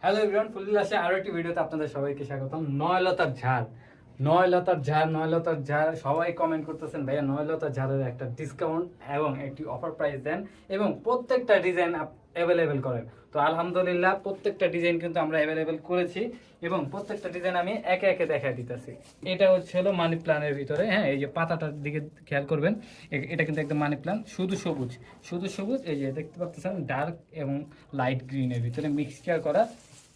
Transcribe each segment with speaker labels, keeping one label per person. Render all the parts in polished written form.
Speaker 1: Hello everyone, ফুল আসে আরো একটি ভিডিওতে আপনাদের সবাইকে স্বাগতম। নয়লতার ঝাড়, নয়লতার ঝাড় সবাই কমেন্ট করতেছেন ভাইয়া নয়লতার ঝাড়ের একটা ডিসকাউন্ট এবং একটি অফার প্রাইস দেন এবং প্রত্যেকটা ডিজাইন অ্যাভেলেবেল করেন। তো আলহামদুলিল্লাহ প্রত্যেকটা ডিজাইন কিন্তু আমরা অ্যাভেলেবেল করেছি এবং প্রত্যেকটা ডিজাইন আমি একে একে দেখা দিতেছি। এটা হচ্ছে হলো মানি প্ল্যানের ভিতরে, হ্যাঁ এই যে পাতাটার দিকে খেয়াল করবেন, এটা কিন্তু একদম মানি প্ল্যান, শুধু সবুজ শুধু সবুজ। এই যে দেখতে পাচ্ছেন ডার্ক এবং লাইট গ্রিনের ভিতরে মিক্সচার করা।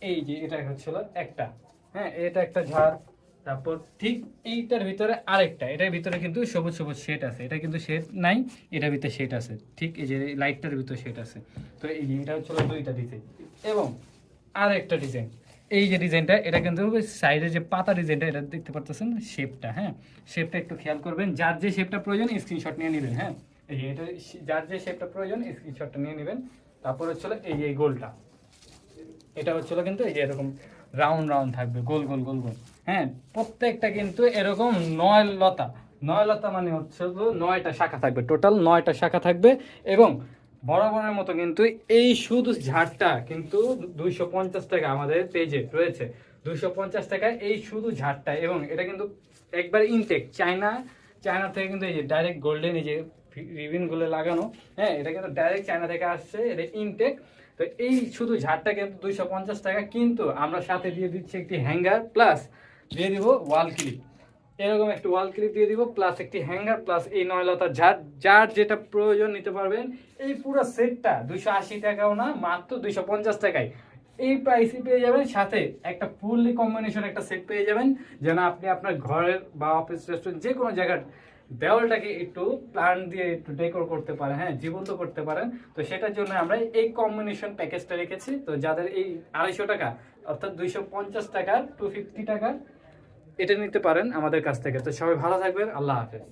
Speaker 1: এই যে এটা হচ্ছিল একটা, হ্যাঁ এটা একটা ঝাড়। তারপর ঠিক এইটার ভিতরে আরেকটা, এটার ভিতরে কিন্তু সবুজ সবুজ শেড আছে, এটা কিন্তু শেড নাই, এটার ভিতরে শেড আছে, ঠিক এই যে লাইটটার ভিতরে শেড আছে। তো এই যে এটা হচ্ছিল দুইটা ডিজাইন এবং আরেকটা ডিজাইন। এই যে ডিজাইনটা, এটা কিন্তু সাইডে যে পাতা ডিজাইনটা, এটা দেখতে পাচ্ছেন শেপটা, হ্যাঁ শেপটা একটু খেয়াল করবেন, যার যে শেপটা প্রয়োজন স্ক্রিনশট নিয়ে নেবেন। হ্যাঁ এই যে এটা যার যে শেপটা প্রয়োজন স্ক্রিনশটটা নিয়ে নেবেন। তারপর হচ্ছিল এই যে গোলটা, এটা হচ্ছিল কিন্তু এই যে এরকম রাউন্ড রাউন্ড থাকবে, গোল গোল গোল গোল। হ্যাঁ প্রত্যেকটা কিন্তু এরকম নয় লতা মানে হচ্ছে তো 9টা শাখা থাকবে, টোটাল 9টা শাখা থাকবে। এবং বরাবরের মতো কিন্তু এই শুধু ঝাড়টা কিন্তু 250 টাকা আমাদের পেজে রয়েছে, 250 টাকায় এই শুধু ঝাড়টা। এবং এটা কিন্তু একবার ইনটেক চায়না থেকে কিন্তু এই যে ডাইরেক্ট গোল্ডেন এই যে রিবিনগুলো লাগানো, হ্যাঁ এটা কিন্তু ডাইরেক্ট চায়না থেকে আসছে, এটা ইনটেক। তো এই শুধু ঝাড়টা কিন্তু 250 টাকা, কিন্তু আমরা সাথে দিয়ে দিচ্ছি একটি হ্যাঙ্গার, প্লাস দিয়ে দিব ওয়াল ক্লিপ, এরকম একটি ওয়াল ক্লিপ দিয়ে দিব, প্লাস একটি হ্যাঙ্গার, প্লাস এই নয়লতার ঝাড়। যার যেটা প্রয়োজন নিতে পারবেন। এই পুরো সেটটা 280 টাকাও না, মাত্র 250 টাকায় এই প্রাইসে পেয়ে যাবেন। সাথে একটা ফুললি কম্বিনেশন একটা সেট পেয়ে যাবেন, যেন আপনি আপনার ঘরের বা অফিস রেস্টুরেন্ট যে কোনো জায়গার দেওয়ালটাকে একটু প্ল্যান দিয়ে একটু ডেকোর করতে পারেন, হ্যাঁ জীবন্ত করতে পারেন। তো সেটার জন্য আমরা এই কম্বিনেশন প্যাকেজটা রেখেছি। তো যাদের এই 250 টাকা অর্থাৎ 250 টাকার 250 টাকার এটা নিতে পারেন আমাদের কাছ থেকে। তো সবাই ভালো থাকবেন, আল্লাহ হাফেজ।